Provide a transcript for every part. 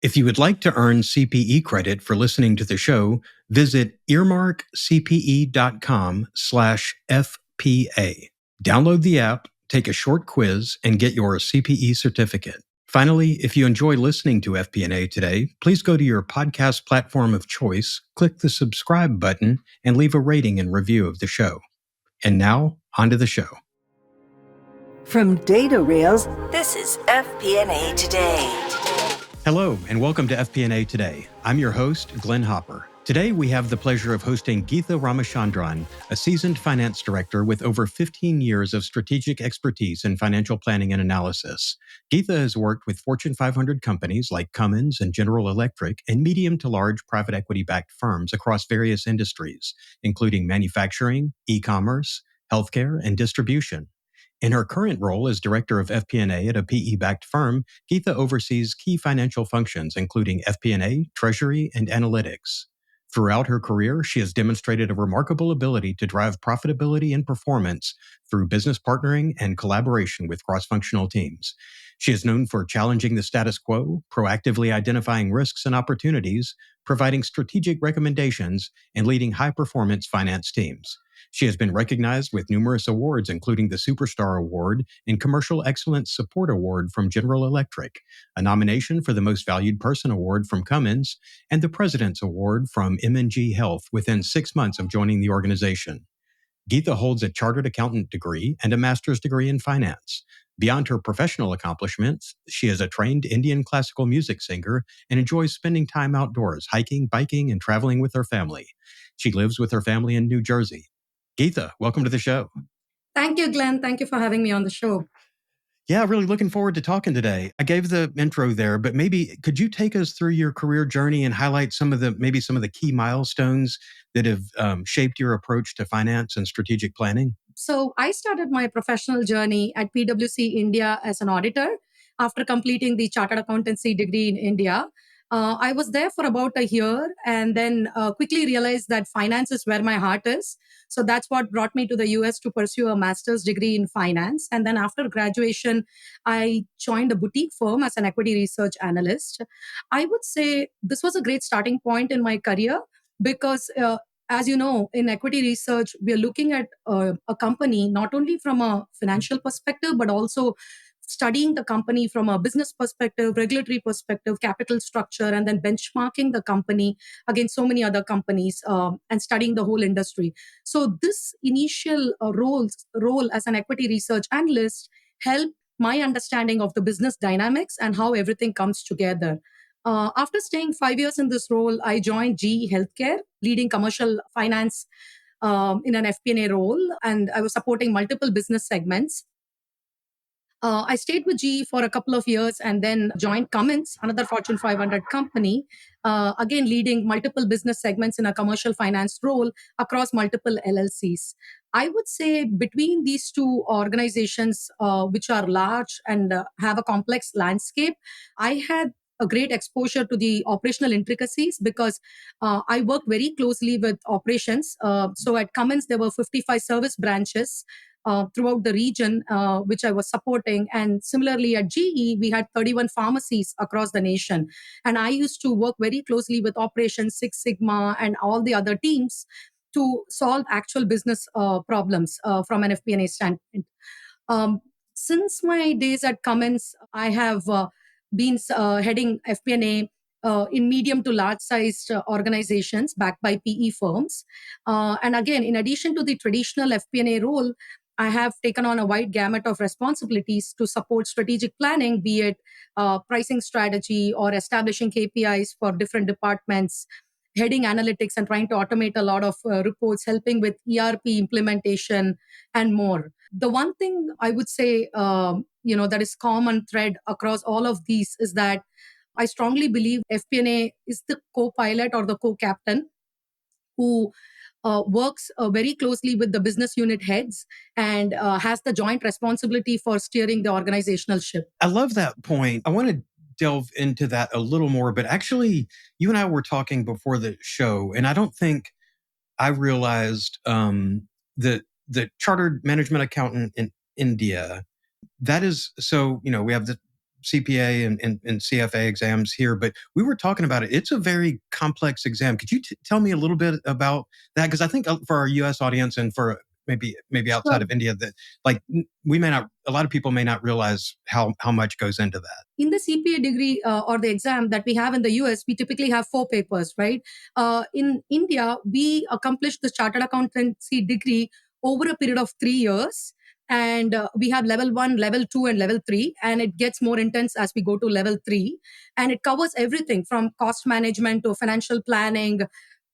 If you would like to earn CPE credit for listening to the show, visit earmarkcpe.com/FPA. Download the app, take a short quiz, and get your CPE certificate. Finally, if you enjoy listening to FP&A today, please go to your podcast platform of choice, click the subscribe button, and leave a rating and review of the show. And now, on to the show. From data rails, this is FP&A Today. Hello, and welcome to FP&A Today. I'm your host, Glenn Hopper. Today, we have the pleasure of hosting Geetha Ramachandran, a seasoned finance director with over 15 years of strategic expertise in financial planning and analysis. Geetha has worked with Fortune 500 companies like Cummins and General Electric and medium to large private equity-backed firms across various industries, including manufacturing, e-commerce, healthcare, and distribution. In her current role as director of FP&A at a PE-backed firm, Geetha oversees key financial functions, including FP&A, treasury, and analytics. Throughout her career, she has demonstrated a remarkable ability to drive profitability and performance through business partnering and collaboration with cross-functional teams. She is known for challenging the status quo, proactively identifying risks and opportunities, providing strategic recommendations, and leading high-performance finance teams. She has been recognized with numerous awards, including the Superstar Award and Commercial Excellence Support Award from General Electric, a nomination for the Most Valued Person Award from Cummins, and the President's Award from M&G Health within 6 months of joining the organization. Geetha holds a chartered accountant degree and a master's degree in finance. Beyond her professional accomplishments, she is a trained Indian classical music singer and enjoys spending time outdoors, hiking, biking, and traveling with her family. She lives with her family in New Jersey. Geetha, welcome to the show. Thank you, Glenn. Thank you for having me on the show. Yeah, really looking forward to talking today. I gave the intro there, but maybe could you take us through your career journey and highlight some of the key milestones that have shaped your approach to finance and strategic planning? So I started my professional journey at PwC India as an auditor after completing the chartered accountancy degree in India. I was there for about a year and then quickly realized that finance is where my heart is. So that's what brought me to the US to pursue a master's degree in finance. And then after graduation, I joined a boutique firm as an equity research analyst. I would say this was a great starting point in my career because as you know, in equity research, we are looking at a company not only from a financial perspective, but also studying the company from a business perspective, regulatory perspective, capital structure, and then benchmarking the company against so many other companies and studying the whole industry. So this initial role as an equity research analyst helped my understanding of the business dynamics and how everything comes together. After staying 5 years in this role, I joined GE Healthcare, leading commercial finance in an FP&A role, and I was supporting multiple business segments. I stayed with GE for a couple of years and then joined Cummins, another Fortune 500 company, again leading multiple business segments in a commercial finance role across multiple LLCs. I would say between these two organizations, which are large and have a complex landscape, I had a great exposure to the operational intricacies because I worked very closely with operations. So at Cummins, there were 55 service branches throughout the region, which I was supporting. And similarly at GE, we had 31 pharmacies across the nation. And I used to work very closely with operations, Six Sigma, and all the other teams to solve actual business problems from an FP&A standpoint. Since my days at Cummins, I have been heading FP&A in medium to large sized organizations backed by PE firms. And again, in addition to the traditional FP&A role, I have taken on a wide gamut of responsibilities to support strategic planning, be it pricing strategy or establishing KPIs for different departments, heading analytics and trying to automate a lot of reports, helping with ERP implementation and more. The one thing I would say, that is common thread across all of these is that I strongly believe FP&A is the co-pilot or the co-captain who works very closely with the business unit heads and has the joint responsibility for steering the organizational ship. I love that point. I want to delve into that a little more, but actually, you and I were talking before the show, and I don't think I realized that the chartered management accountant in India, that is, so, we have the CPA and CFA exams here, but we were talking about it. It's a very complex exam. Could you tell me a little bit about that? Because I think for our U.S. audience and for maybe outside of India, that like we may not, a lot of people may not realize how much goes into that. In the CPA degree or the exam that we have in the US, we typically have 4 papers, right? In India, we accomplished the chartered accountancy degree over a period of 3 years. And we have level 1, level 2, and level 3. And it gets more intense as we go to level 3. And it covers everything from cost management to financial planning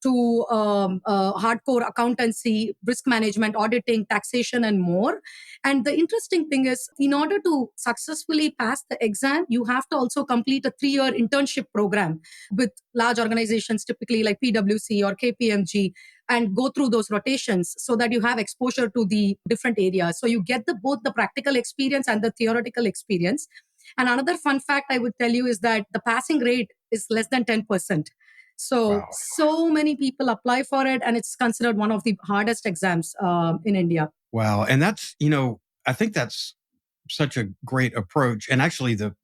to hardcore accountancy, risk management, auditing, taxation, and more. And the interesting thing is, in order to successfully pass the exam, you have to also complete a 3-year internship program with large organizations, typically like PwC or KPMG, and go through those rotations so that you have exposure to the different areas. So you get both the practical experience and the theoretical experience. And another fun fact I would tell you is that the passing rate is less than 10%. So, Wow. so many people apply for it, and it's considered one of the hardest exams in India. Wow. And that's, I think that's such a great approach. And actually the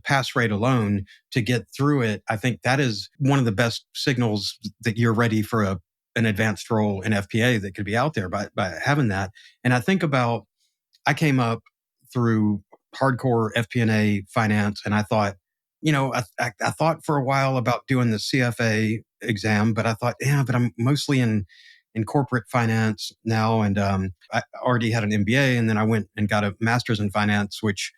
pass rate alone to get through it, I think that is one of the best signals that you're ready for an advanced role in FPA that could be out there by having that. And I think about, I came up through hardcore FP&A finance, and I thought, I thought for a while about doing the CFA exam, but I thought, yeah, but I'm mostly in corporate finance now, and I already had an MBA, and then I went and got a master's in finance, which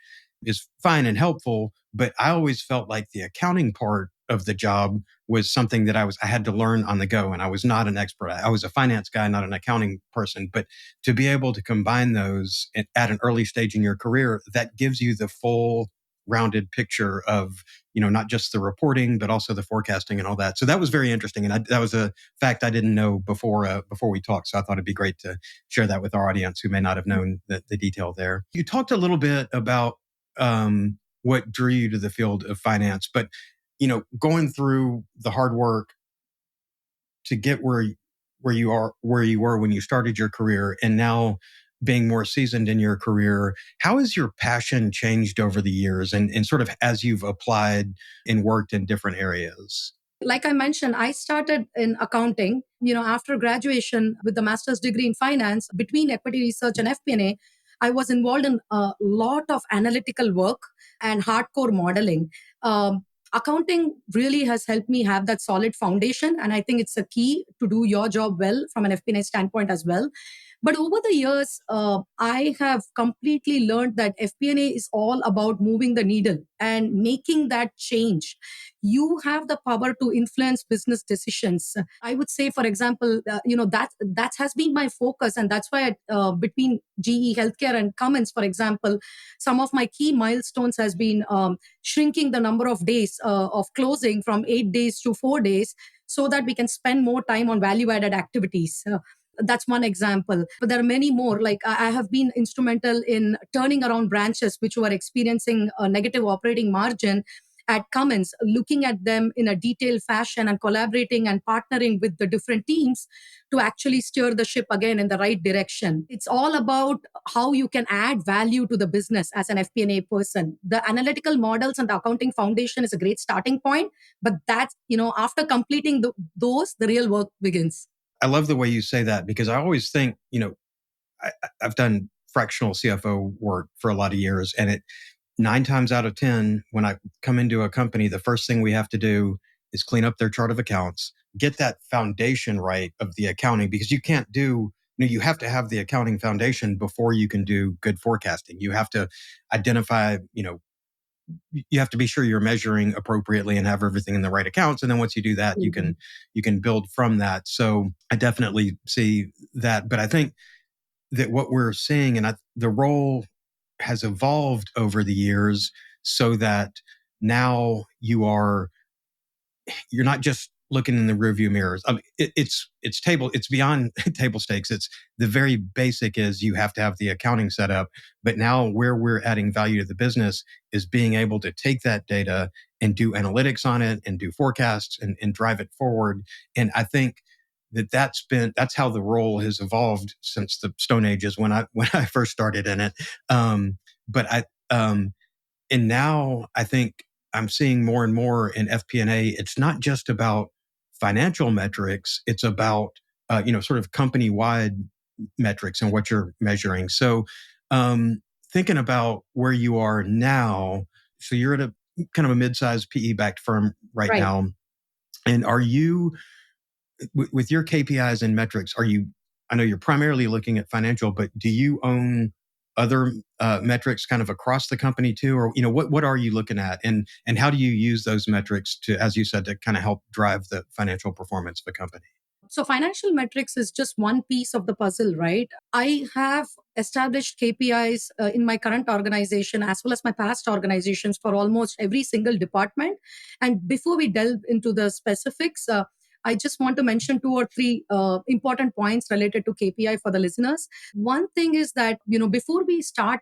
is fine and helpful. But I always felt like the accounting part of the job was something that I had to learn on the go, and I was not an expert. I was a finance guy, not an accounting person. But to be able to combine those at an early stage in your career, that gives you the full rounded picture of, not just the reporting, but also the forecasting and all that. So that was very interesting. And that was a fact I didn't know before we talked. So I thought it'd be great to share that with our audience who may not have known the detail there. You talked a little bit about what drew you to the field of finance, but, going through the hard work to get where you were when you started your career, and now being more seasoned in your career, how has your passion changed over the years and sort of as you've applied and worked in different areas? Like I mentioned, I started in accounting, after graduation with the master's degree in finance. Between equity research and FP&A, I was involved in a lot of analytical work and hardcore modeling. Accounting really has helped me have that solid foundation. And I think it's a key to do your job well from an FP&A standpoint as well. But over the years, I have completely learned that FP&A is all about moving the needle and making that change. You have the power to influence business decisions. I would say, for example, that has been my focus, and that's why between GE Healthcare and Cummins, for example, some of my key milestones has been shrinking the number of days of closing from 8 days to 4 days, so that we can spend more time on value-added activities. That's one example. But there are many more. Like I have been instrumental in turning around branches which were experiencing a negative operating margin at Cummins, looking at them in a detailed fashion and collaborating and partnering with the different teams to actually steer the ship again in the right direction. It's all about how you can add value to the business as an FP&A person. The analytical models and the accounting foundation is a great starting point, but that's, after completing those, the real work begins. I love the way you say that, because I always think, I've done fractional CFO work for a lot of years, and 9 times out of 10, when I come into a company, the first thing we have to do is clean up their chart of accounts, get that foundation right of the accounting, because you can't do, you have to have the accounting foundation before you can do good forecasting. You have to identify, you have to be sure you're measuring appropriately and have everything in the right accounts. And then once you do that, Mm-hmm. you can build from that. So I definitely see that. But I think that what we're seeing, and the role has evolved over the years so that now you're not just looking in the rearview mirrors. I mean, it's beyond table stakes. It's the very basic is you have to have the accounting set up. But now where we're adding value to the business is being able to take that data and do analytics on it and do forecasts and drive it forward. And I think that's how the role has evolved since the Stone Ages when I first started in it. But And now I think I'm seeing more and more in FP&A, it's not just about financial metrics, it's about, sort of company-wide metrics and what you're measuring. So thinking about where you are now, so you're at a kind of a mid-sized PE-backed firm right Right. now. And are you, with your KPIs and metrics, I know you're primarily looking at financial, but do you own other metrics kind of across the company too? Or, what are you looking at? And how do you use those metrics to, as you said, to kind of help drive the financial performance of the company? So, financial metrics is just one piece of the puzzle, right? I have established KPIs in my current organization as well as my past organizations for almost every single department. And before we delve into the specifics, I just want to mention two or three important points related to KPI for the listeners. One thing is that, before we start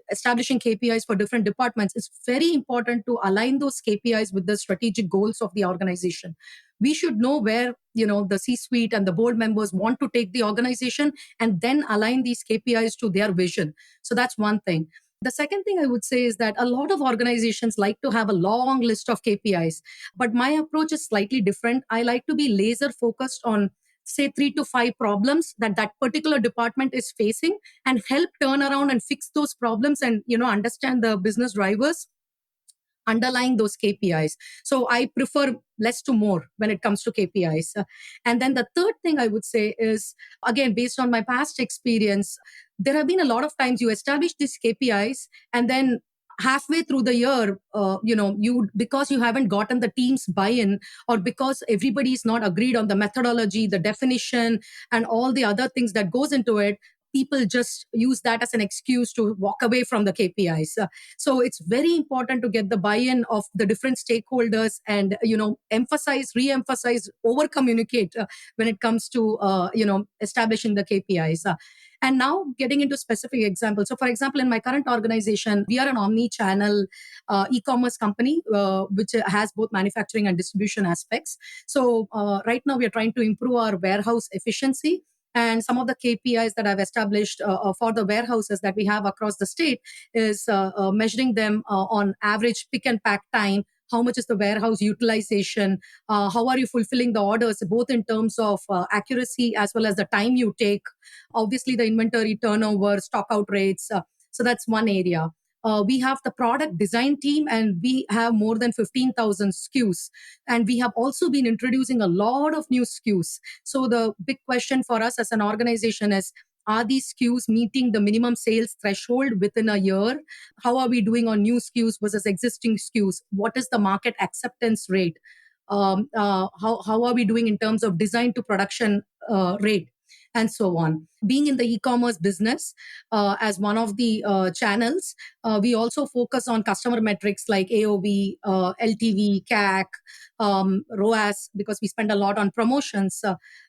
establishing KPIs for different departments, it's very important to align those KPIs with the strategic goals of the organization. We should know where, the C suite and the board members want to take the organization, and then align these KPIs to their vision. So that's one thing. The second thing I would say is that a lot of organizations like to have a long list of KPIs, but my approach is slightly different. I like to be laser focused on, say, 3 to 5 problems that that particular department is facing, and help turn around and fix those problems, and understand the business drivers underlying those KPIs. So I prefer less to more when it comes to KPIs. And then the third thing I would say is, again, based on my past experience, there have been a lot of times you establish these KPIs, and then halfway through the year, you, because you haven't gotten the team's buy-in, or because everybody is not agreed on the methodology, the definition, and all the other things that goes into it, people just use that as an excuse to walk away from the KPIs. So it's very important to get the buy-in of the different stakeholders, and emphasize, re-emphasize, over communicate when it comes to establishing the KPIs. And now getting into specific examples. So, for example, in my current organization, we are an omni-channel e-commerce company, which has both manufacturing and distribution aspects. So right now we are trying to improve our warehouse efficiency. And some of the KPIs that I've established for the warehouses that we have across the state is measuring them on average pick and pack time. How much is the warehouse utilization? How are you fulfilling the orders, both in terms of accuracy as well as the time you take? Obviously, the inventory turnover, stock out rates. So that's one area. We have the product design team, and we have more than 15,000 SKUs. And we have also been introducing a lot of new SKUs. So the big question for us as an organization is, are these SKUs meeting the minimum sales threshold within a year? How are we doing on new SKUs versus existing SKUs? What is the market acceptance rate? How are we doing in terms of design to production rate? And so on. Being in the e-commerce business as one of the channels, we also focus on customer metrics like AOV, LTV, CAC, ROAS, because we spend a lot on promotions.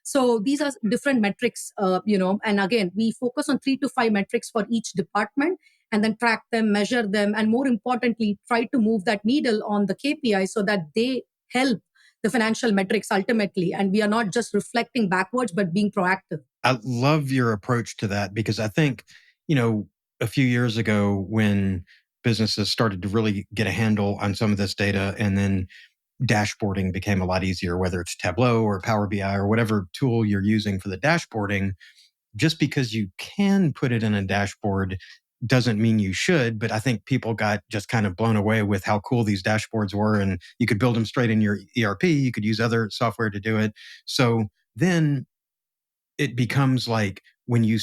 So these are different metrics, and again, we focus on 3 to 5 metrics for each department, and then track them, measure them, and more importantly, try to move that needle on the KPI so that they help the financial metrics ultimately. And we are not just reflecting backwards, but being proactive. I love your approach to that, because I think, a few years ago when businesses started to really get a handle on some of this data, and then dashboarding became a lot easier, whether it's Tableau or Power BI or whatever tool you're using for the dashboarding. Just because you can put it in a dashboard doesn't mean you should. But I think people got just kind of blown away with how cool these dashboards were, and you could build them straight in your ERP. You could use other software to do it. So then it becomes like when you're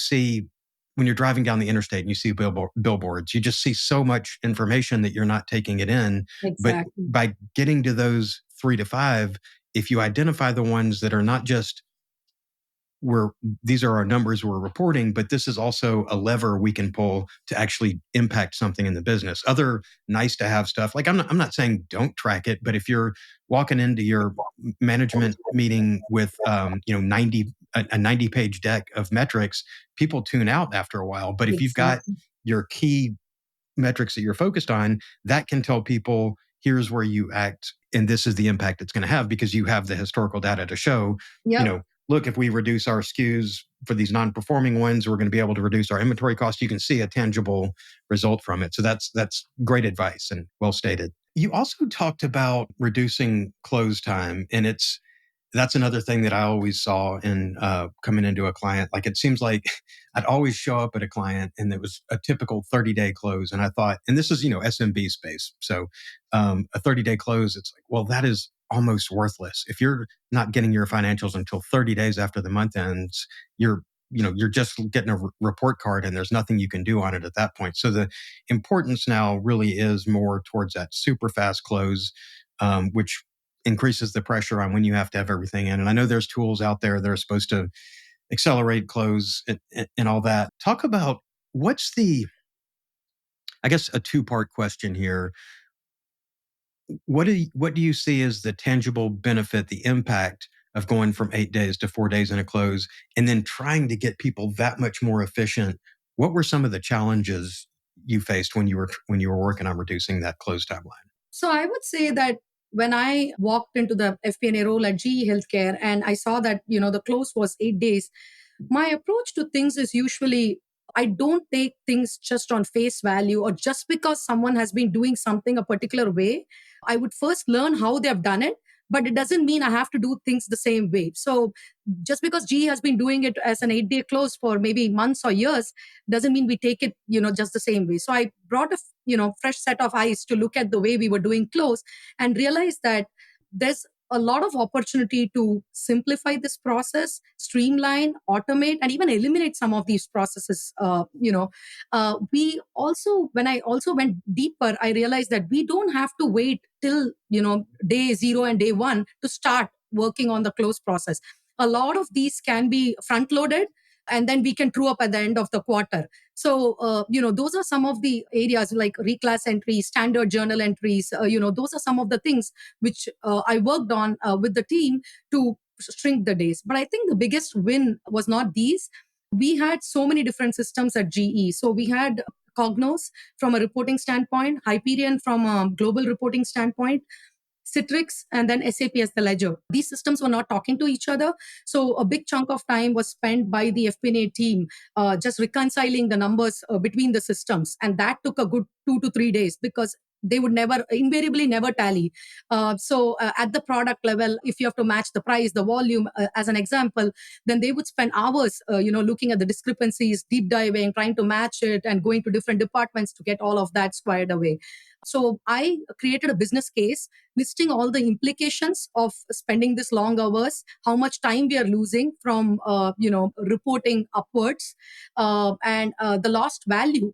driving down the interstate and you see billboards, you just see so much information that you're not taking it in. Exactly. But by getting to those 3 to 5, if you identify the ones that are not just these are our numbers we're reporting, but this is also a lever we can pull to actually impact something in the business. Other nice to have stuff, like I'm not saying don't track it, but if you're walking into your management meeting with 90-page deck of metrics, people tune out after a while. But if you've got your key metrics that you're focused on, that can tell people, here's where you act, and this is the impact it's going to have, because you have the historical data to show, Yep. look, if we reduce our SKUs for these non-performing ones, we're going to be able to reduce our inventory costs. You can see a tangible result from it. So that's great advice and well stated. You also talked about reducing close time, and that's another thing that I always saw in coming into a client. Like, it seems like I'd always show up at a client and it was a typical 30-day close. And I thought, and this is, SMB space. So a 30-day close, it's like, well, that is almost worthless. If you're not getting your financials until 30 days after the month ends, you're just getting a report card and there's nothing you can do on it at that point. So the importance now really is more towards that super fast close, which increases the pressure on when you have to have everything in. And I know there's tools out there that are supposed to accelerate close and all that. Talk about I guess a two-part question here. What do you see as the tangible benefit, the impact of going from 8 days to 4 days in a close, and then trying to get people that much more efficient? What were some of the challenges you faced when you were working on reducing that close timeline? So I would say that when I walked into the FP&A role at GE Healthcare and I saw that, the close was 8 days, my approach to things is usually I don't take things just on face value or just because someone has been doing something a particular way. I would first learn how they have done it, but it doesn't mean I have to do things the same way. So just because GE has been doing it as an 8-day close for maybe months or years doesn't mean we take it, just the same way. So I brought a, fresh set of eyes to look at the way we were doing close and realized that there's a lot of opportunity to simplify this process, streamline, automate, and even eliminate some of these processes. When I also went deeper, I realized that we don't have to wait till day zero and day one to start working on the close process. A lot of these can be front loaded and then we can true up at the end of the quarter. So, those are some of the areas like reclass entries, standard journal entries. Those are some of the things which I worked on with the team to shrink the days. But I think the biggest win was not these. We had so many different systems at GE. So we had Cognos from a reporting standpoint, Hyperion from a global reporting standpoint, Citrix, and then SAP as the ledger. These systems were not talking to each other. So a big chunk of time was spent by the FP&A team just reconciling the numbers between the systems. And that took a good 2 to 3 days because they would invariably never tally. At the product level, if you have to match the price, the volume, as an example, then they would spend hours, looking at the discrepancies, deep diving, trying to match it and going to different departments to get all of that squared away. So I created a business case listing all the implications of spending this long hours, how much time we are losing from, reporting upwards, and the lost value,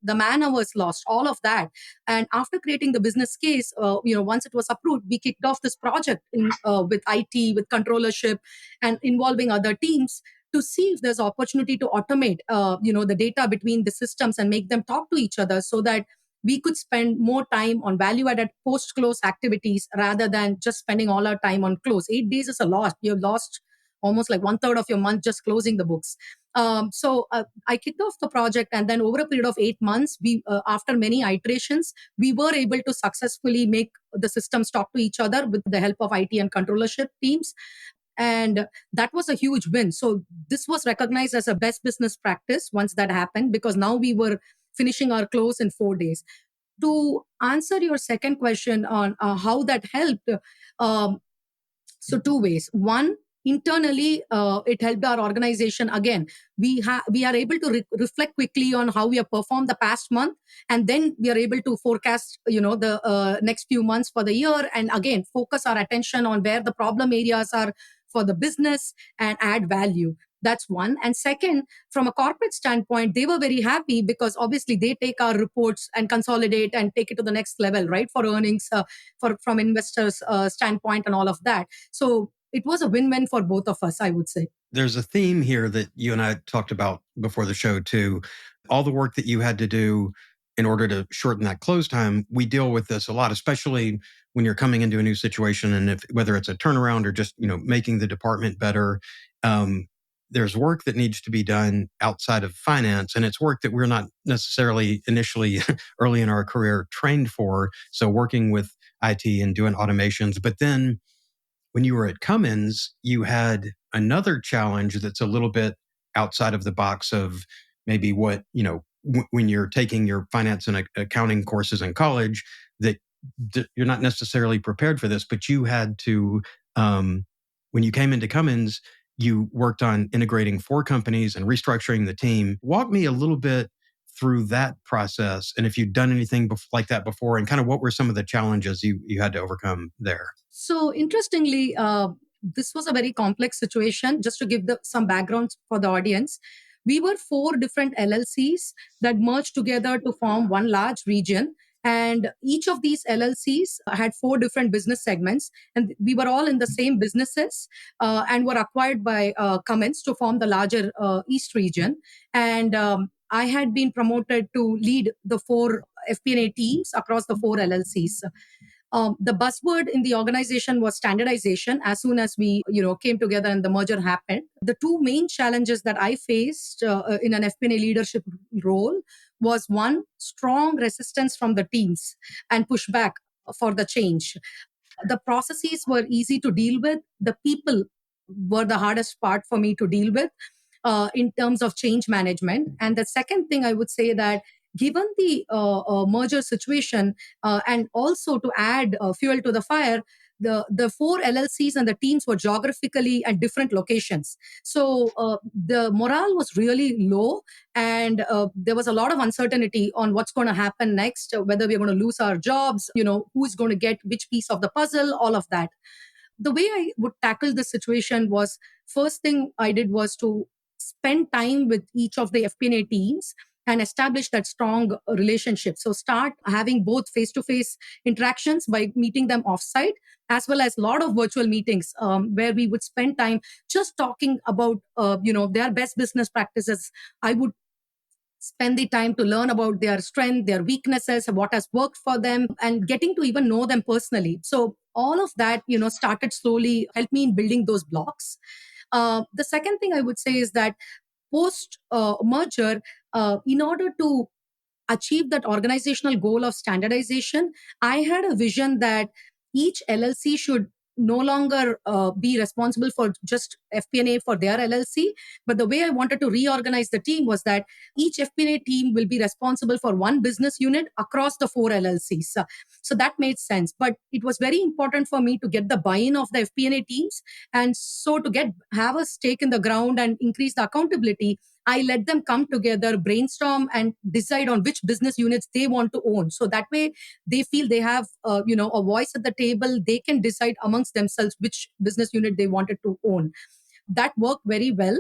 the man hours lost, all of that. And after creating the business case, once it was approved, we kicked off this project with IT, with controllership, and involving other teams to see if there's opportunity to automate, the data between the systems and make them talk to each other so that we could spend more time on value-added post-close activities rather than just spending all our time on close. 8 days is a loss. You've lost almost like 1/3 of your month just closing the books. I kicked off the project, and then over a period of 8 months, after many iterations, we were able to successfully make the systems talk to each other with the help of IT and controllership teams. And that was a huge win. So this was recognized as a best business practice once that happened, because now we were finishing our close in 4 days. To answer your second question on how that helped, so two ways. One, internally, it helped our organization. Again, we are able to reflect quickly on how we have performed the past month, and then we are able to forecast, the next few months for the year, and again focus our attention on where the problem areas are for the business and add value. That's one. And second, from a corporate standpoint, they were very happy because obviously they take our reports and consolidate and take it to the next level, right? For earnings, from investors' standpoint and all of that. So it was a win-win for both of us, I would say. There's a theme here that you and I talked about before the show too. All the work that you had to do in order to shorten that close time, we deal with this a lot, especially when you're coming into a new situation, and whether it's a turnaround or just making the department better. There's work that needs to be done outside of finance, and it's work that we're not necessarily initially early in our career trained for. So working with IT and doing automations. But then when you were at Cummins, you had another challenge that's a little bit outside of the box of maybe what, when you're taking your finance and accounting courses in college, that you're not necessarily prepared for this, but you had to, when you came into Cummins, you worked on integrating 4 companies and restructuring the team. Walk me a little bit through that process, and if you'd done anything like that before, and kind of what were some of the challenges you had to overcome there? So interestingly, this was a very complex situation. Just to give some background for the audience, we were 4 different LLCs that merged together to form one large region. And each of these LLCs had 4 different business segments, and we were all in the same businesses and were acquired by Cummins to form the larger East region. And I had been promoted to lead the 4 FP&A teams across the 4 LLCs. The buzzword in the organization was standardization. As soon as we came together and the merger happened, the 2 main challenges that I faced in an FP&A leadership role was, one, strong resistance from the teams and pushback for the change. The processes were easy to deal with. The people were the hardest part for me to deal with in terms of change management. And the second thing I would say that, given the merger situation, and also to add fuel to the fire, the 4 LLCs and the teams were geographically at different locations. So the morale was really low, and there was a lot of uncertainty on what's going to happen next, whether we're going to lose our jobs, who's going to get which piece of the puzzle, all of that. The way I would tackle the situation was, first thing I did was to spend time with each of the FP&A teams and establish that strong relationship. So start having both face-to-face interactions by meeting them offsite, as well as a lot of virtual meetings where we would spend time just talking about their best business practices. I would spend the time to learn about their strength, their weaknesses, what has worked for them, and getting to even know them personally. So all of that, started slowly help me in building those blocks. The second thing I would say is that post merger, in order to achieve that organizational goal of standardization, I had a vision that each LLC should no longer be responsible for just FP&A for their LLC. But the way I wanted to reorganize the team was that each FP&A team will be responsible for one business unit across the 4 LLCs. So that made sense. But it was very important for me to get the buy-in of the FP&A teams. And so to have a stake in the ground and increase the accountability, I let them come together, brainstorm, and decide on which business units they want to own. So that way, they feel they have, a voice at the table. They can decide amongst themselves which business unit they wanted to own. That worked very well.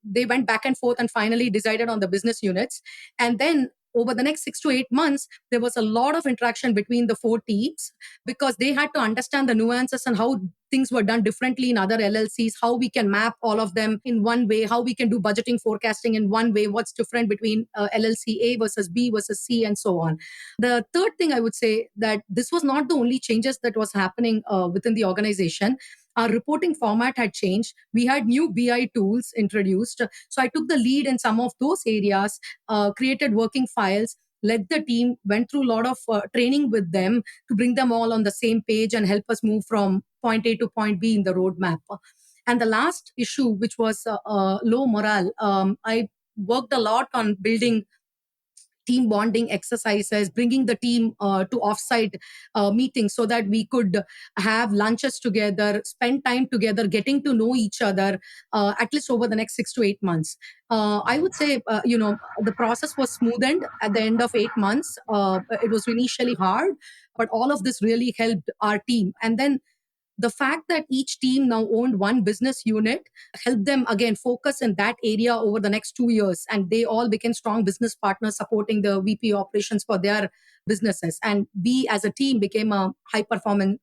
They went back and forth and finally decided on the business units. And then over the next 6 to 8 months, there was a lot of interaction between the 4 teams because they had to understand the nuances and how things were done differently in other LLCs, how we can map all of them in one way, how we can do budgeting forecasting in one way, what's different between LLC A versus B versus C, and so on. The third thing I would say that this was not the only changes that was happening within the organization. Our reporting format had changed. We had new BI tools introduced. So I took the lead in some of those areas, created working files, led the team, went through a lot of training with them to bring them all on the same page and help us move from point A to point B in the roadmap. And the last issue, which was low morale, I worked a lot on building team bonding exercises, bringing the team to offsite meetings so that we could have lunches together, spend time together, getting to know each other, at least over the next 6 to 8 months. I would say, the process was smoothened at the end of 8 months. It was initially hard, but all of this really helped our team. And then the fact that each team now owned one business unit helped them again focus in that area over the next 2 years. And they all became strong business partners supporting the VP operations for their businesses. And we as a team became a high performing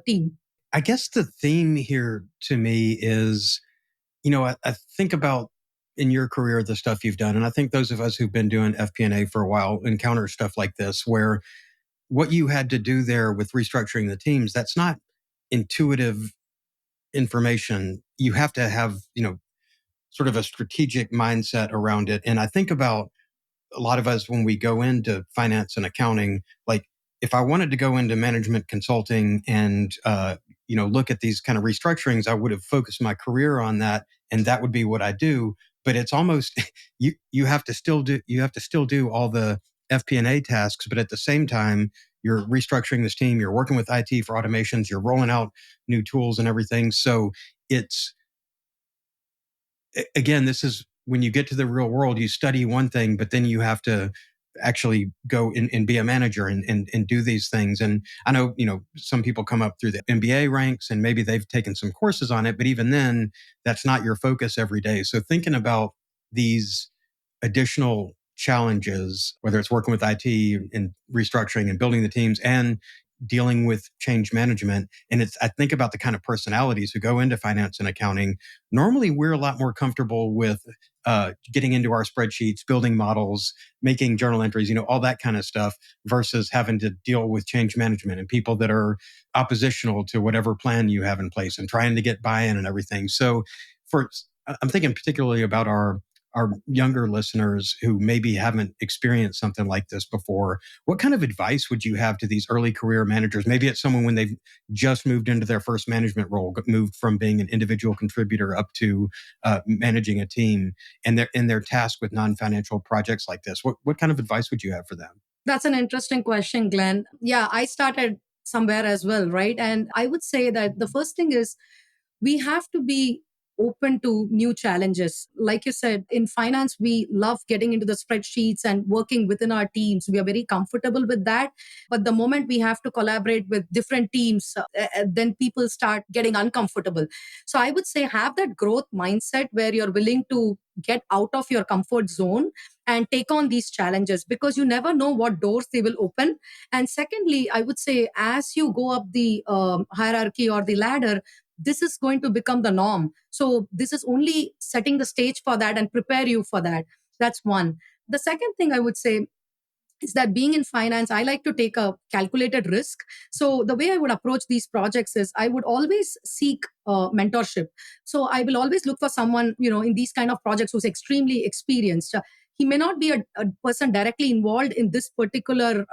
team. I guess the theme here to me is, I think about in your career the stuff you've done, and I think those of us who've been doing FP&A for a while encounter stuff like this, where what you had to do there with restructuring the teams, that's not intuitive information. You have to have, sort of a strategic mindset around it. And I think about a lot of us when we go into finance and accounting, like if I wanted to go into management consulting and look at these kind of restructurings, I would have focused my career on that, and that would be what I do. But it's almost you have to still do all the FP&A tasks, but at the same time, you're restructuring this team, you're working with IT for automations, you're rolling out new tools and everything. So it's, again, this is when you get to the real world, you study one thing, but then you have to actually go and be a manager and do these things. And I know, some people come up through the MBA ranks and maybe they've taken some courses on it, but even then, that's not your focus every day. So thinking about these additional challenges, whether it's working with IT and restructuring and building the teams and dealing with change management. And I think about the kind of personalities who go into finance and accounting. Normally, we're a lot more comfortable with getting into our spreadsheets, building models, making journal entries, all that kind of stuff, versus having to deal with change management and people that are oppositional to whatever plan you have in place and trying to get buy-in and everything. So I'm thinking particularly about our younger listeners who maybe haven't experienced something like this before. What kind of advice would you have to these early career managers? Maybe it's someone when they've just moved into their first management role, moved from being an individual contributor up to managing a team, and they're tasked with non-financial projects like this. What kind of advice would you have for them? That's an interesting question, Glenn. Yeah, I started somewhere as well, right? And I would say that the first thing is we have to be open to new challenges. Like you said, in finance, we love getting into the spreadsheets and working within our teams. We are very comfortable with that. But the moment we have to collaborate with different teams, then people start getting uncomfortable. So I would say have that growth mindset where you're willing to get out of your comfort zone and take on these challenges, because you never know what doors they will open. And secondly, I would say as you go up the hierarchy or the ladder, this is going to become the norm. So this is only setting the stage for that and prepare you for that. That's one. The second thing I would say is that being in finance, I like to take a calculated risk. So the way I would approach these projects is I would always seek mentorship. So I will always look for someone, in these kind of projects who's extremely experienced. He may not be a person directly involved in this particular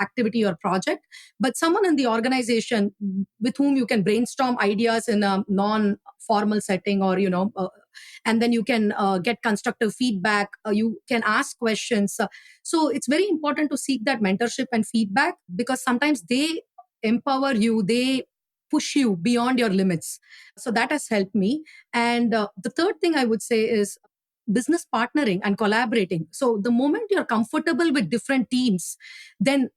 activity or project, but someone in the organization with whom you can brainstorm ideas in a non-formal setting, or and then you can get constructive feedback. You can ask questions. So it's very important to seek that mentorship and feedback, because sometimes they empower you, they push you beyond your limits. So that has helped me. And the third thing I would say is business partnering and collaborating. So the moment you're comfortable with different teams, then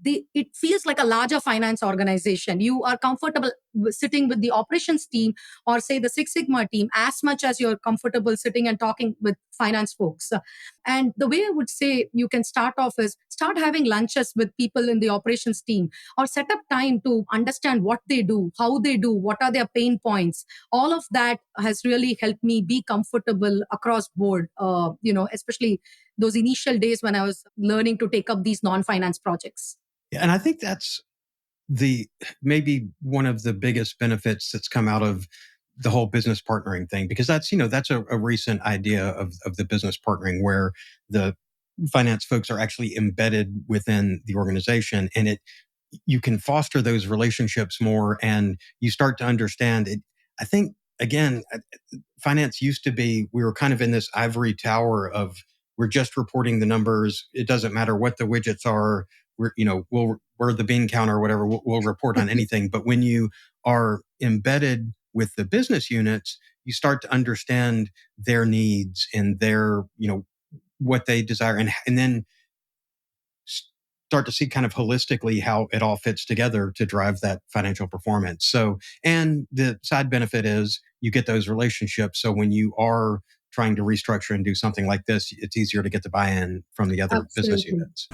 it feels like a larger finance organization. You are comfortable sitting with the operations team, or say the Six Sigma team, as much as you're comfortable sitting and talking with finance folks. And the way I would say you can start off is start having lunches with people in the operations team, or set up time to understand what they do, how they do, what are their pain points. All of that has really helped me be comfortable across board, especially those initial days when I was learning to take up these non-finance projects. Yeah, and I think that's maybe one of the biggest benefits that's come out of the whole business partnering thing, because that's a recent idea of the business partnering, where the finance folks are actually embedded within the organization, and you can foster those relationships more, and you start to understand it. I think, again, finance used to be, we were kind of in this ivory tower of, we're just reporting the numbers. It doesn't matter what the widgets are. We're the bean counter or whatever. We'll report on anything. But when you are embedded with the business units, you start to understand their needs and their, what they desire, and then start to see kind of holistically how it all fits together to drive that financial performance. So, and the side benefit is you get those relationships. So when you are trying to restructure and do something like this, it's easier to get the buy-in from the other business units.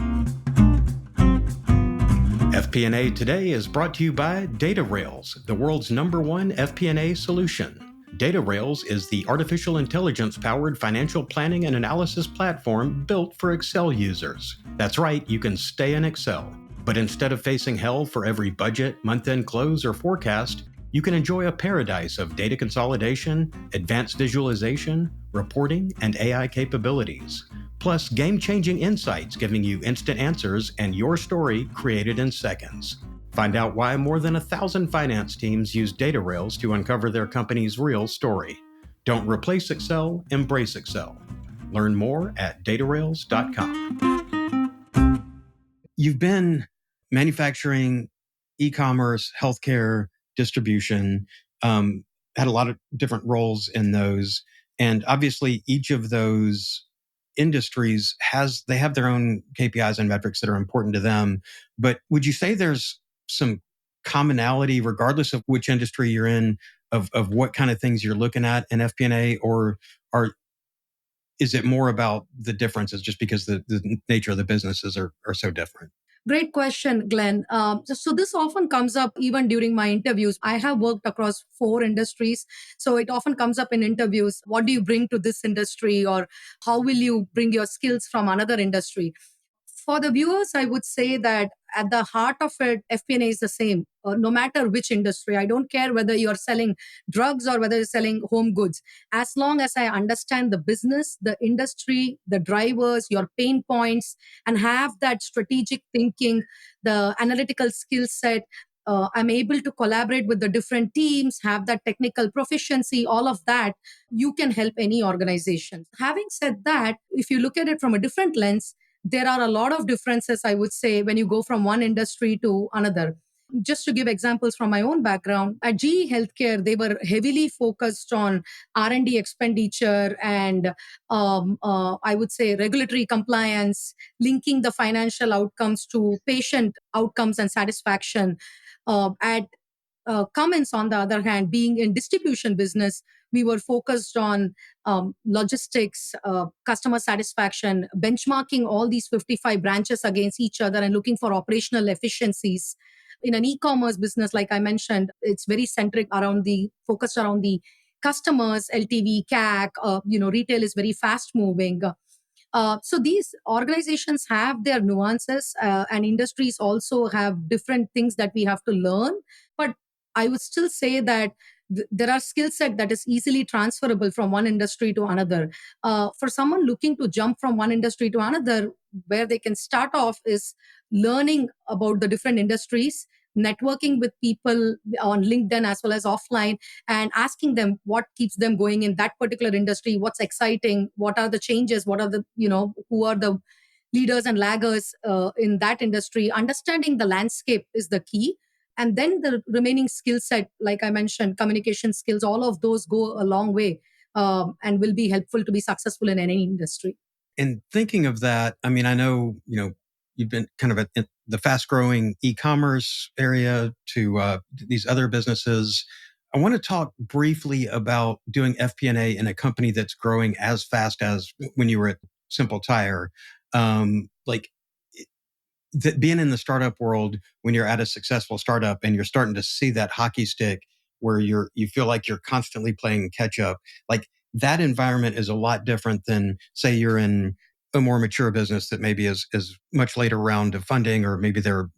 FP&A Today is brought to you by DataRails, the world's #1 FP&A solution. DataRails is the artificial intelligence-powered financial planning and analysis platform built for Excel users. That's right, you can stay in Excel. But instead of facing hell for every budget, month-end close, or forecast, you can enjoy a paradise of data consolidation, advanced visualization, reporting, and AI capabilities. Plus, game-changing insights giving you instant answers and your story created in seconds. Find out why more than 1,000 finance teams use data rails to uncover their company's real story. Don't replace Excel, embrace Excel. Learn more at datarails.com. You've been manufacturing, e-commerce, healthcare, distribution, had a lot of different roles in those. And obviously each of those industries they have their own KPIs and metrics that are important to them. But would you say there's some commonality, regardless of which industry you're in, of what kind of things you're looking at in FP&A, or is it more about the differences just because the nature of the businesses are so different? Great question, Glenn. So this often comes up even during my interviews. I have worked across 4 industries. So it often comes up in interviews. What do you bring to this industry? Or how will you bring your skills from another industry? For the viewers, I would say that at the heart of it, FP&A is the same, no matter which industry. I don't care whether you're selling drugs or whether you're selling home goods. As long as I understand the business, the industry, the drivers, your pain points, and have that strategic thinking, the analytical skill set, I'm able to collaborate with the different teams, have that technical proficiency, all of that, you can help any organization. Having said that, if you look at it from a different lens, there are a lot of differences, I would say, when you go from one industry to another. Just to give examples from my own background, at GE Healthcare, they were heavily focused on R&D expenditure and I would say regulatory compliance, linking the financial outcomes to patient outcomes and satisfaction. At Cummins, on the other hand, being in distribution business, we were focused on logistics, customer satisfaction, benchmarking all these 55 branches against each other and looking for operational efficiencies. In an e-commerce business, like I mentioned, it's very focused around the customers, LTV, CAC. Retail is very fast moving. So these organizations have their nuances, and industries also have different things that we have to learn. But I would still say that there are skill set that is easily transferable from one industry to another. For someone looking to jump from one industry to another, where they can start off is learning about the different industries, networking with people on LinkedIn as well as offline, and asking them what keeps them going in that particular industry, what's exciting, what are the changes, what are the, who are the leaders and laggers in that industry. Understanding the landscape is the key. And then the remaining skill set, like I mentioned, communication skills, all of those go a long way, and will be helpful to be successful in any industry. And thinking of that, I mean, I know, you've been kind of in the fast growing e-commerce area to these other businesses. I want to talk briefly about doing FP&A in a company that's growing as fast as when you were at SimpleTire. Being in the startup world, when you're at a successful startup and you're starting to see that hockey stick where you feel like you're constantly playing catch up, like that environment is a lot different than, say, you're in a more mature business that maybe is much later round of funding, or maybe they're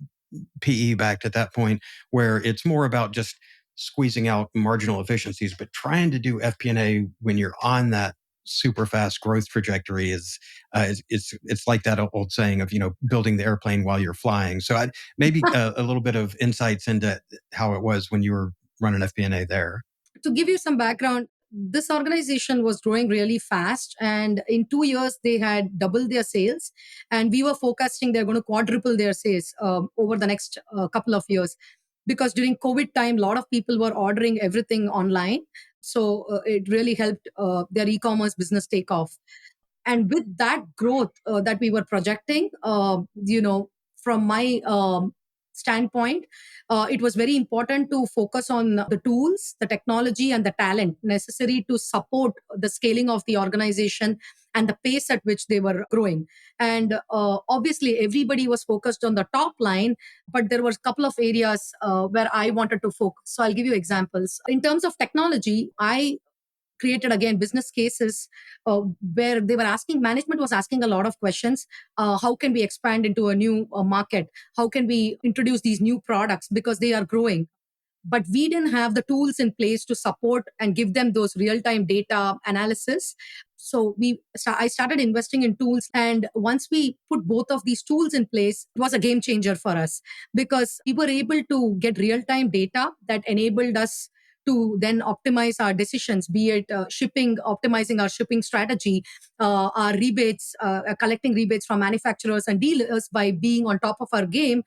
PE backed at that point, where it's more about just squeezing out marginal efficiencies. But trying to do FP&A when you're on that super fast growth trajectory is it's like that old saying of building the airplane while you're flying. So maybe a little bit of insights into how it was when you were running FP&A there. To give you some background, this organization was growing really fast, and in 2 years they had doubled their sales, and we were forecasting they're going to quadruple their sales over the next couple of years, because during COVID time a lot of people were ordering everything online. So it really helped their e-commerce business take off. And with that growth that we were projecting, from my standpoint, it was very important to focus on the tools, the technology, and the talent necessary to support the scaling of the organization and the pace at which they were growing. And obviously everybody was focused on the top line, but there were a couple of areas where I wanted to focus. So I'll give you examples. In terms of technology, I created again business cases where management was asking a lot of questions. How can we expand into a new market? How can we introduce these new products because they are growing? But we didn't have the tools in place to support and give them those real-time data analysis. So I started investing in tools. And once we put both of these tools in place, it was a game changer for us because we were able to get real time data that enabled us to then optimize our decisions, be it shipping, optimizing our shipping strategy, our rebates, collecting rebates from manufacturers and dealers by being on top of our game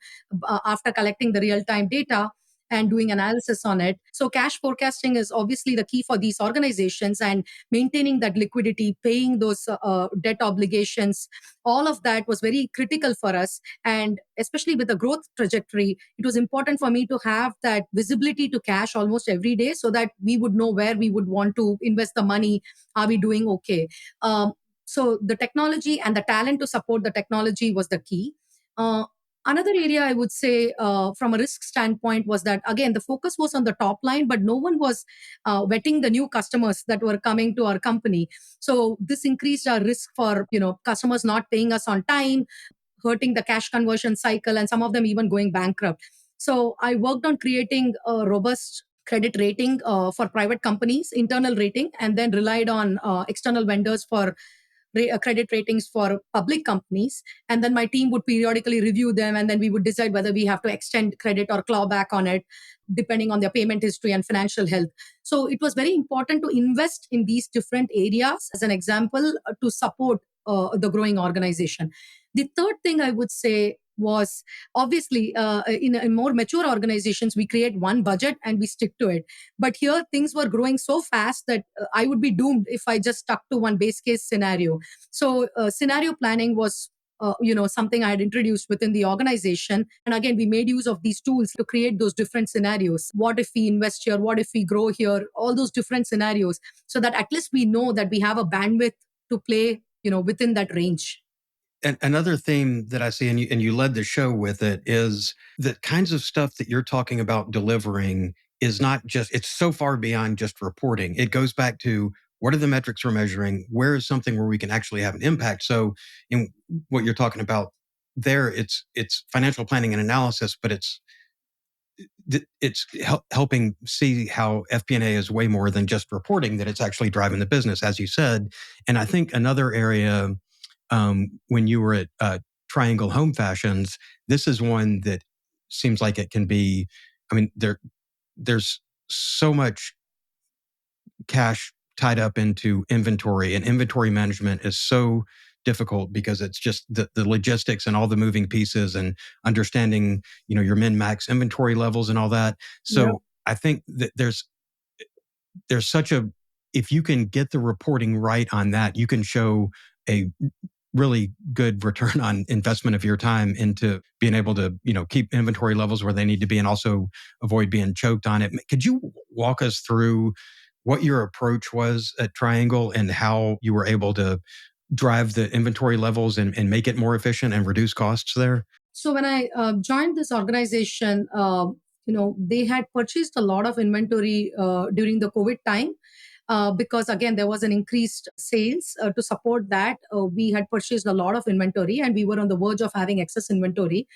after collecting the real time data and doing analysis on it. So cash forecasting is obviously the key for these organizations, and maintaining that liquidity, paying those debt obligations, all of that was very critical for us. And especially with the growth trajectory, it was important for me to have that visibility to cash almost every day so that we would know where we would want to invest the money. Are we doing okay? So the technology and the talent to support the technology was the key. Uh, Another area I would say from a risk standpoint was that, again, the focus was on the top line, but no one was vetting the new customers that were coming to our company. So this increased our risk for, customers not paying us on time, hurting the cash conversion cycle, and some of them even going bankrupt. So I worked on creating a robust credit rating for private companies, internal rating, and then relied on external vendors for credit ratings for public companies. And then my team would periodically review them, and then we would decide whether we have to extend credit or claw back on it, depending on their payment history and financial health. So it was very important to invest in these different areas, as an example, to support the growing organization. The third thing I would say was, obviously, in more mature organizations, we create one budget and we stick to it. But here things were growing so fast that I would be doomed if I just stuck to one base case scenario. So scenario planning was something I had introduced within the organization. And again, we made use of these tools to create those different scenarios. What if we invest here? What if we grow here? All those different scenarios, so that at least we know that we have a bandwidth to play, within that range. And another theme that I see, and you led the show with it, is the kinds of stuff that you're talking about delivering is not just, it's so far beyond just reporting. It goes back to, what are the metrics we're measuring? Where is something where we can actually have an impact? So in what you're talking about there, it's financial planning and analysis, but it's helping see how FP&A is way more than just reporting, that it's actually driving the business, as you said. And I think another area, when you were at Triangle Home Fashions, this is one that seems like it can be, I mean, there's so much cash tied up into inventory, and inventory management is so difficult because it's just the logistics and all the moving pieces and understanding, your min max inventory levels and all that. So Yep. I think that there's such a, if you can get the reporting right on that, you can show a really good return on investment of your time into being able to, keep inventory levels where they need to be and also avoid being choked on it. Could you walk us through what your approach was at Triangle and how you were able to drive the inventory levels and make it more efficient and reduce costs there? So when I joined this organization, they had purchased a lot of inventory during the COVID time. Because again, there was an increased sales to support that. We had purchased a lot of inventory, and we were on the verge of having excess inventory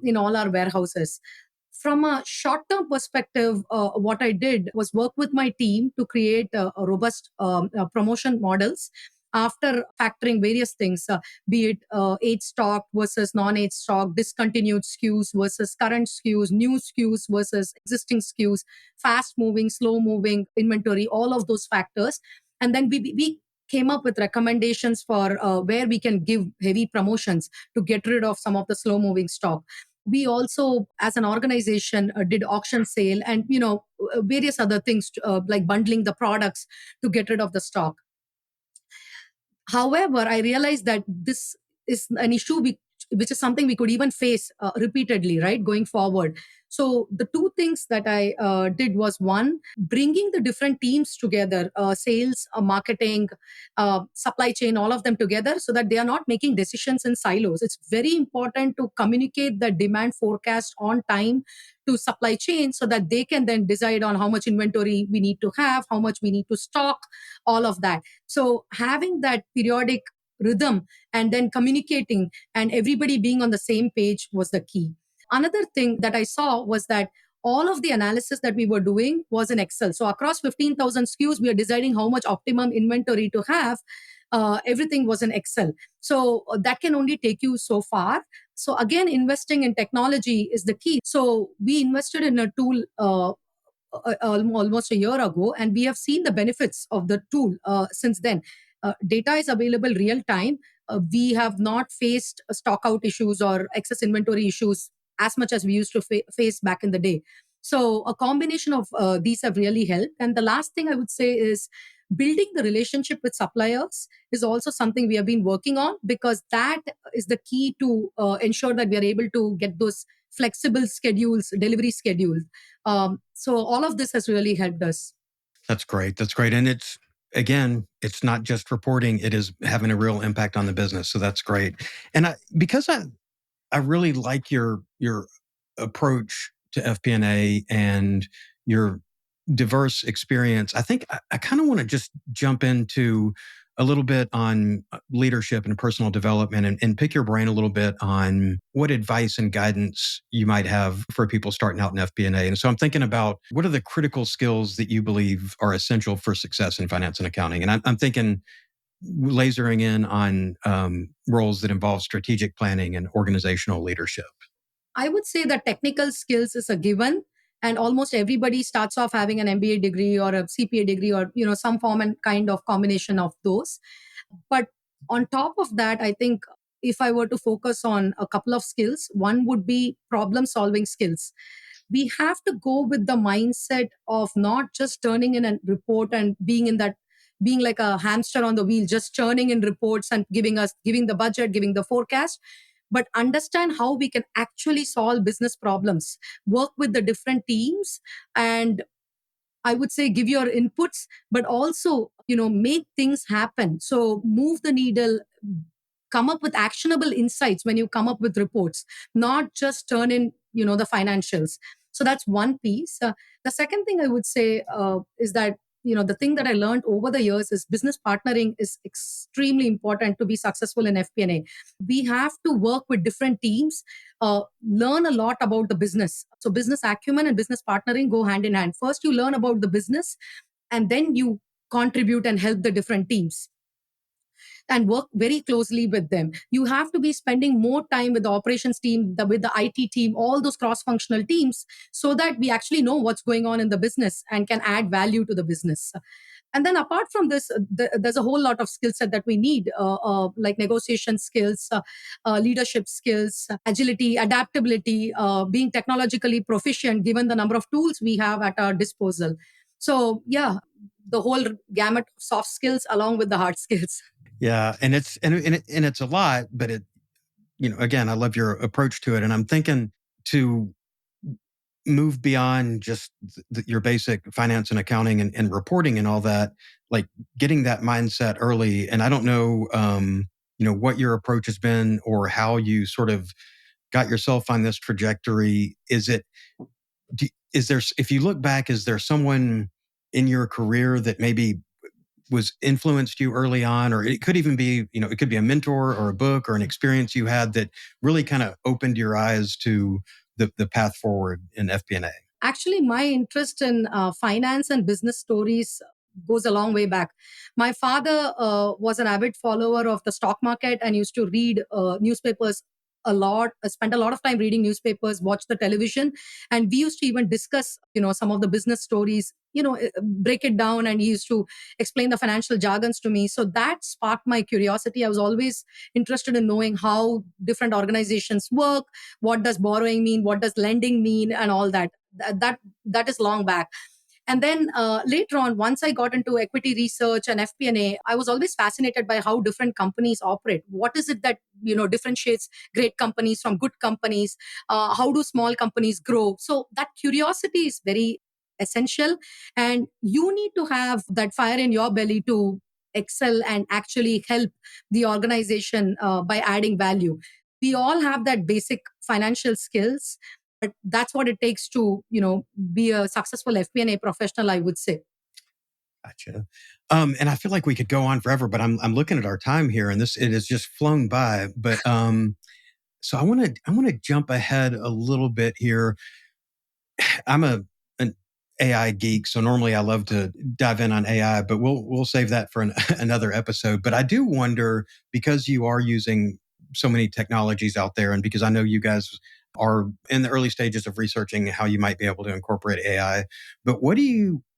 in all our warehouses. From a short-term perspective, what I did was work with my team to create a robust promotion models after factoring various things, be it age stock versus non-age stock, discontinued SKUs versus current SKUs, new SKUs versus existing SKUs, fast-moving, slow-moving inventory, all of those factors. And then we came up with recommendations for where we can give heavy promotions to get rid of some of the slow-moving stock. We also, as an organization, did auction sale and various other things, like bundling the products to get rid of the stock. However, I realized that this is an issue which is something we could even face repeatedly, right, going forward. So the two things that I did was, one, bringing the different teams together, sales, marketing, supply chain, all of them together, so that they are not making decisions in silos. It's very important to communicate the demand forecast on time to supply chain so that they can then decide on how much inventory we need to have, how much we need to stock, all of that. So having that periodic rhythm and then communicating and everybody being on the same page was the key. Another thing that I saw was that all of the analysis that we were doing was in Excel. So across 15,000 SKUs, we are deciding how much optimum inventory to have. Everything was in Excel. So that can only take you so far. So again, investing in technology is the key. So we invested in a tool almost a year ago, and we have seen the benefits of the tool since then. Data is available real time. We have not faced stock out issues or excess inventory issues as much as we used to face back in the day. So a combination of these have really helped. And the last thing I would say is building the relationship with suppliers is also something we have been working on, because that is the key to ensure that we are able to get those flexible schedules, delivery schedules. So all of this has really helped us. That's great. That's great. And it's not just reporting, it is having a real impact on the business. So that's great. And because I really like your approach to FP&A and your diverse experience, I think I kind of want to just jump into a little bit on leadership and personal development, and pick your brain a little bit on what advice and guidance you might have for people starting out in FP&A. And so I'm thinking about, what are the critical skills that you believe are essential for success in finance and accounting? And I'm thinking lasering in on roles that involve strategic planning and organizational leadership. I would say that technical skills is a given, and almost everybody starts off having an MBA degree or a CPA degree, or some form and kind of combination of those. But on top of that, I think if I were to focus on a couple of skills, one would be problem solving skills. We have to go with the mindset of not just turning in a report and being like a hamster on the wheel, just churning in reports and giving the budget, giving the forecast, but understand how we can actually solve business problems, work with the different teams, and I would say give your inputs, but also, make things happen. So move the needle, come up with actionable insights when you come up with reports, not just turn in, the financials. So that's one piece. The second thing I would say is that, the thing that I learned over the years is business partnering is extremely important to be successful in FP&A. We have to work with different teams, learn a lot about the business. So business acumen and business partnering go hand in hand. First, you learn about the business, and then you contribute and help the different teams and work very closely with them. You have to be spending more time with the operations team, with the IT team, all those cross functional teams, so that we actually know what's going on in the business and can add value to the business. And then apart from this, there's a whole lot of skill set that we need, like negotiation skills, leadership skills, agility, adaptability, being technologically proficient given the number of tools we have at our disposal. So yeah, the whole gamut of soft skills along with the hard skills. Yeah, and it's a lot, but again, I love your approach to it, and I'm thinking to move beyond just your basic finance and accounting and reporting and all that, like getting that mindset early. And I don't know, what your approach has been or how you sort of got yourself on this trajectory. If you look back, is there someone in your career that maybe was influenced you early on, or it could even be, it could be a mentor or a book or an experience you had that really kind of opened your eyes to the path forward in FP&A? Actually, my interest in finance and business stories goes a long way back. My father was an avid follower of the stock market and used to read newspapers a lot, spent a lot of time reading newspapers, watch the television, and we used to even discuss, some of the business stories, break it down, and he used to explain the financial jargons to me. So that sparked my curiosity. I was always interested in knowing how different organizations work, what does borrowing mean, what does lending mean, and all that. That is long back. And then later on, once I got into equity research and FP&A, I was always fascinated by how different companies operate. What is it that differentiates great companies from good companies? How do small companies grow? So that curiosity is very essential, and you need to have that fire in your belly to excel and actually help the organization by adding value. We all have that basic financial skills, but that's what it takes to be a successful FP&A professional, I would say. Gotcha. And I feel like we could go on forever, but I'm looking at our time here, and it has just flown by. But so I want to jump ahead a little bit here. I'm an AI geek, so normally I love to dive in on AI, but we'll save that for another episode. But I do wonder, because you are using so many technologies out there, and because I know you guys are in the early stages of researching how you might be able to incorporate AI. But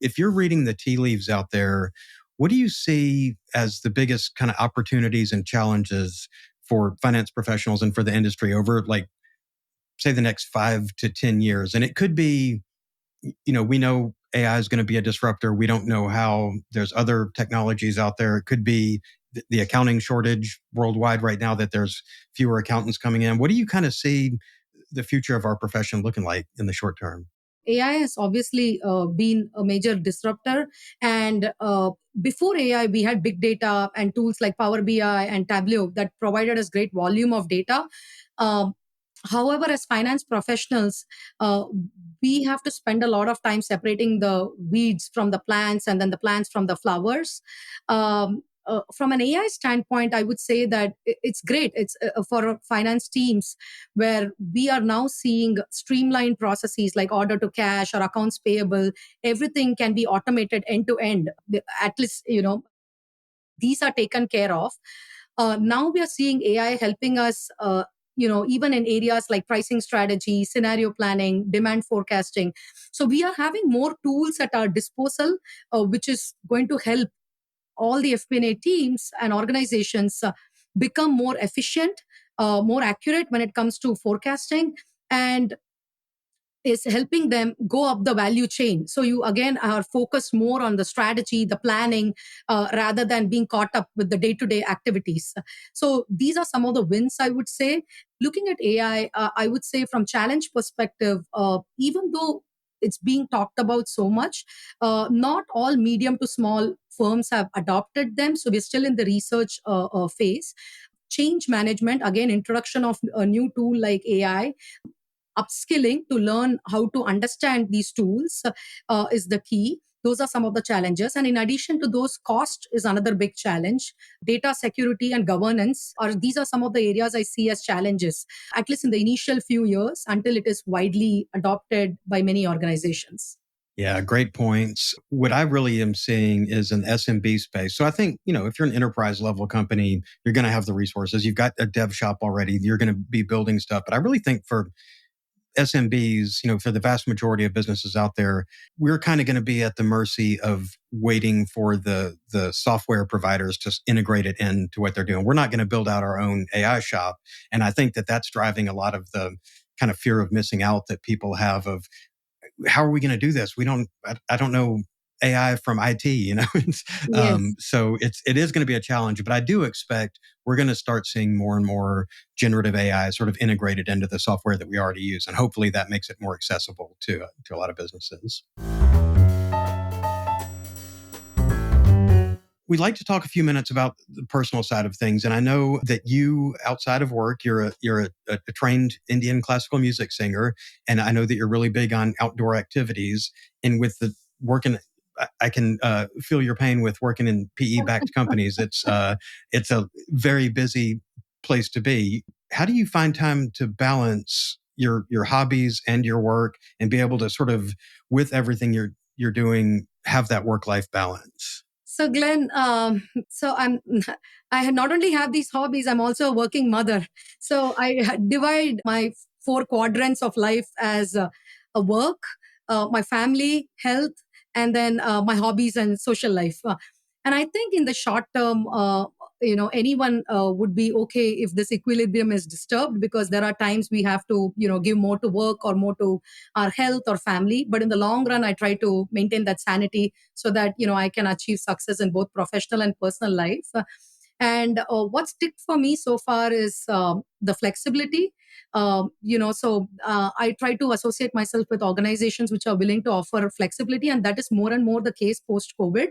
if you're reading the tea leaves out there, what do you see as the biggest kind of opportunities and challenges for finance professionals and for the industry over, like, say, the next 5 to 10 years? And it could be, we know AI is going to be a disruptor. We don't know how there's other technologies out there. It could be the accounting shortage worldwide right now, that there's fewer accountants coming in. What do you kind of see the future of our profession looking like in the short term? AI has obviously been a major disruptor. And before AI, we had big data and tools like Power BI and Tableau that provided us great volume of data. Um, However, as finance professionals, uh, we have to spend a lot of time separating the weeds from the plants and then the plants from the flowers. From an AI standpoint, I would say that it's great. It's for finance teams where we are now seeing streamlined processes like order to cash or accounts payable. Everything can be automated end to end. At least, these are taken care of. Now we are seeing AI helping us, even in areas like pricing strategy, scenario planning, demand forecasting. So we are having more tools at our disposal, which is going to help all the FP&A teams and organizations become more efficient, more accurate when it comes to forecasting, and is helping them go up the value chain. So you again are focused more on the strategy, the planning, rather than being caught up with the day-to-day activities. So these are some of the wins, I would say. Looking at AI, I would say from challenge perspective, even though it's being talked about so much, not all medium to small firms have adopted them. So we're still in the research phase. Change management, again, introduction of a new tool like AI, upskilling to learn how to understand these tools is the key. Those are some of the challenges. And in addition to those, cost is another big challenge. Data security and governance these are some of the areas I see as challenges, at least in the initial few years until it is widely adopted by many organizations. Yeah, great points. What I really am seeing is an SMB space. So I think, if you're an enterprise level company, you're going to have the resources. You've got a dev shop already. You're going to be building stuff. But I really think for SMBs, for the vast majority of businesses out there, we're kind of going to be at the mercy of waiting for the software providers to integrate it into what they're doing. We're not going to build out our own AI shop. And I think that that's driving a lot of the kind of fear of missing out that people have of, how are we going to do this? I don't know AI from IT. Yes. So it is going to be a challenge, but I do expect we're going to start seeing more and more generative AI sort of integrated into the software that we already use. And hopefully that makes it more accessible to a lot of businesses. We'd like to talk a few minutes about the personal side of things. And I know that you, outside of work, you're a trained Indian classical music singer. And I know that you're really big on outdoor activities. And with the working, I can feel your pain with working in PE-backed companies. It's a very busy place to be. How do you find time to balance your hobbies and your work and be able to sort of, with everything you're doing, have that work-life balance? So Glenn, I not only have these hobbies, I'm also a working mother. So I divide my four quadrants of life as a work, my family, health, and then my hobbies and social life. And I think in the short term, anyone would be okay if this equilibrium is disturbed, because there are times we have to, give more to work or more to our health or family. But in the long run, I try to maintain that sanity so that I can achieve success in both professional and personal life. And what's ticked for me so far is the flexibility. I try to associate myself with organizations which are willing to offer flexibility, and that is more and more the case post COVID.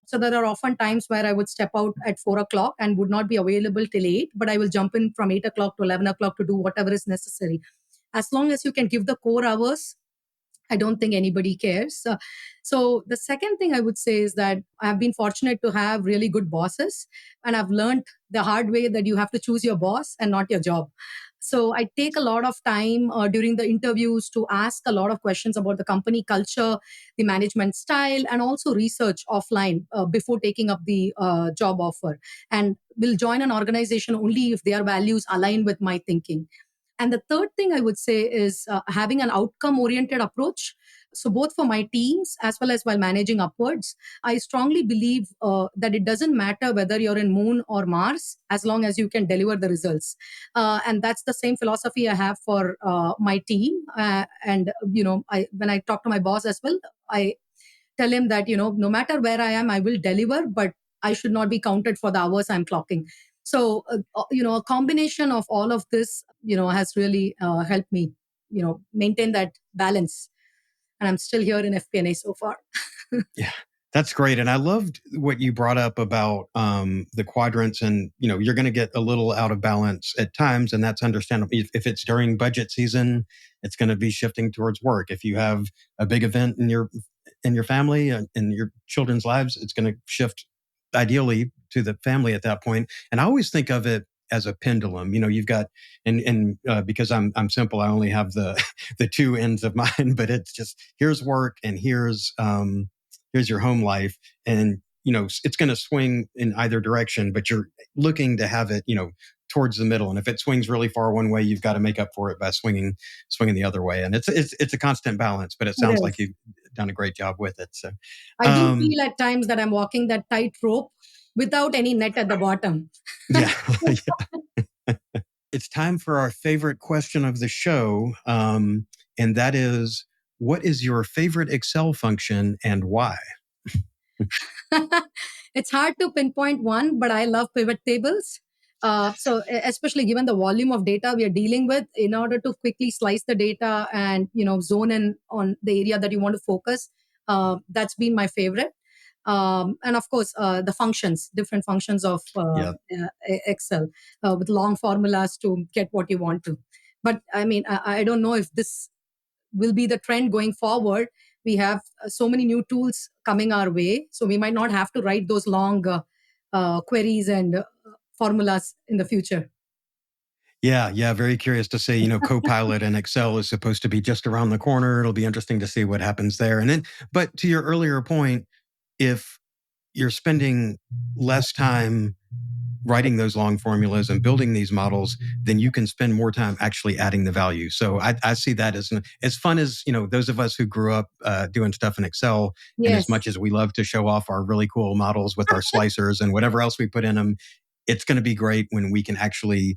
So there are often times where I would step out at 4 o'clock and would not be available till 8, but I will jump in from 8 o'clock to 11 o'clock to do whatever is necessary. As long as you can give the core hours I don't think anybody cares. So the second thing I would say is that I've been fortunate to have really good bosses, and I've learned the hard way that you have to choose your boss and not your job. So I take a lot of time during the interviews to ask a lot of questions about the company culture, the management style, and also research offline before taking up the job offer. And will join an organization only if their values align with my thinking. And the third thing I would say is having an outcome oriented approach. So, both for my teams as well as while managing upwards, I strongly believe that it doesn't matter whether you're in Moon or Mars as long as you can deliver the results. And that's the same philosophy I have for my team. When I talk to my boss as well, I tell him that, no matter where I am, I will deliver, but I should not be counted for the hours I'm clocking. So, a combination of all of this, has really helped me, maintain that balance. And I'm still here in FP&A so far. Yeah, that's great. And I loved what you brought up about the quadrants. And, you're going to get a little out of balance at times, and that's understandable. If it's during budget season, it's going to be shifting towards work. If you have a big event in your family and in your children's lives, it's going to shift ideally to the family at that point. And I always think of it as a pendulum. You've got, and because I'm simple, I only have the the two ends of mine, but it's just here's work and here's your home life, and it's going to swing in either direction, but you're looking to have it towards the middle. And if it swings really far one way, you've got to make up for it by swinging the other way. And it's a constant balance, but it sounds like you've done a great job with it. So I do feel at times that I'm walking that tight rope without any net at the bottom. Yeah. It's time for our favorite question of the show, and that is, what is your favorite Excel function and why? It's hard to pinpoint one, but I love pivot tables. So especially given the volume of data we are dealing with, in order to quickly slice the data and zone in on the area that you want to focus, that's been my favorite. And of course, the functions, different functions of Excel with long formulas to get what you want to. But I mean, I don't know if this will be the trend going forward. We have so many new tools coming our way, so we might not have to write those long queries and formulas in the future. Yeah, very curious to see. Copilot and Excel is supposed to be just around the corner. It'll be interesting to see what happens there. And then, but to your earlier point, if you're spending less time writing those long formulas and building these models, then you can spend more time actually adding the value. So I see that as fun as, those of us who grew up doing stuff in Excel. Yes. And as much as we love to show off our really cool models with our slicers and whatever else we put in them, it's going to be great when we can actually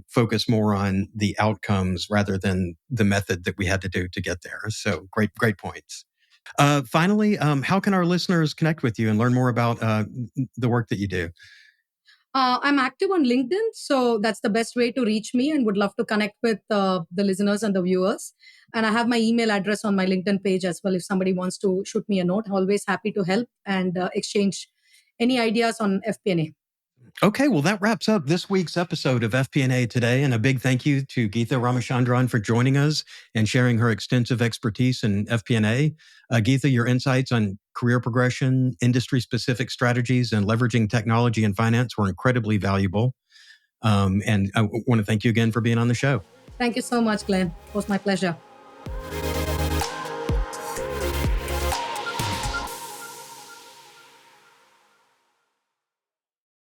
focus more on the outcomes rather than the method that we had to do to get there. So great points. Finally, how can our listeners connect with you and learn more about the work that you do? I'm active on LinkedIn, so that's the best way to reach me, and would love to connect with the listeners and the viewers. And I have my email address on my LinkedIn page as well. If somebody wants to shoot me a note, always happy to help and exchange any ideas on FP&A. Okay, well, that wraps up this week's episode of FP&A Today. And a big thank you to Geetha Ramachandran for joining us and sharing her extensive expertise in FP&A. Geetha, your insights on career progression, industry-specific strategies, and leveraging technology and finance were incredibly valuable. And I want to thank you again for being on the show. Thank you so much, Glenn. It was my pleasure.